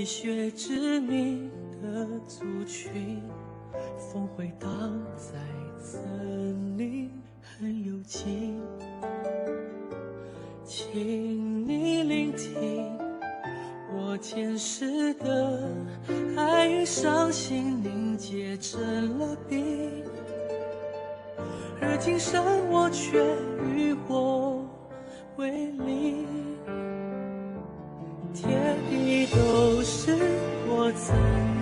雪知名的族群，风会荡在森林，很有劲。请你聆听我前世的爱与伤心凝结成了冰，而今生我却与我为邻。天地都是我曾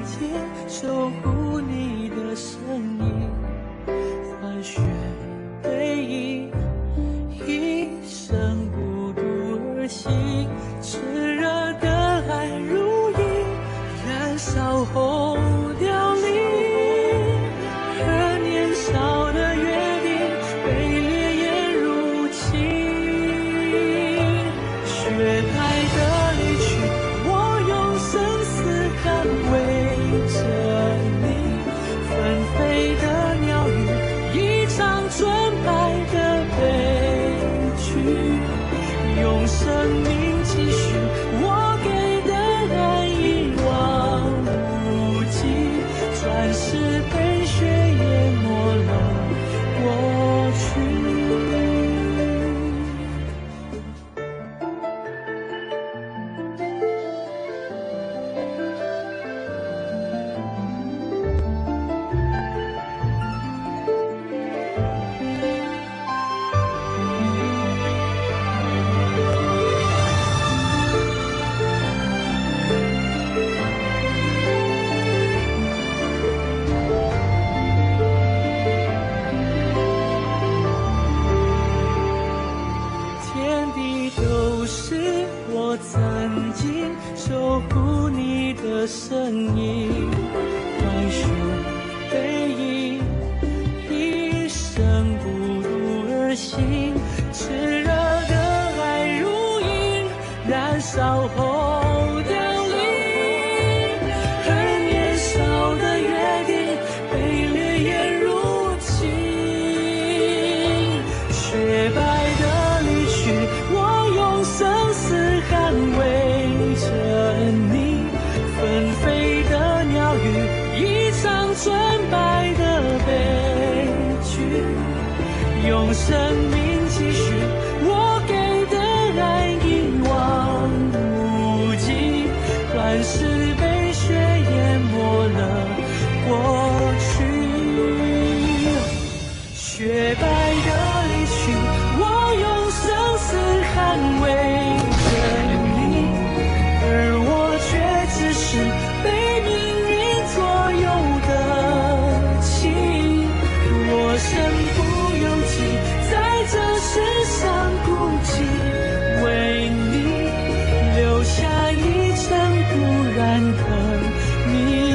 经守护你的声音，翻雪背影，一生孤独而行，炽热的爱如影，燃烧后凋零，而年少的约定被烈焰入侵，雪白的离去，我用生死捍卫着你，纷飞的鸟语，一场纯白的悲剧，用生命继续我给的爱一往无际，转世被雪淹没了过去。天地都是我曾经守护你的身影，白雪背影，一生孤独而行，炽热的爱如影，燃烧后凋零，而年少的约定被烈焰入侵，雪白的离去，我用生死捍卫着你，纷飞的鸟语，一场纯白的悲剧，用生命继续我给的爱一往无际，乱世被雪淹没了过去，雪白的离去，我用生死捍卫着你，而我却只是被命运左右的情，若身不由己，在这世上孤寂，为你留下一尘不染的谜。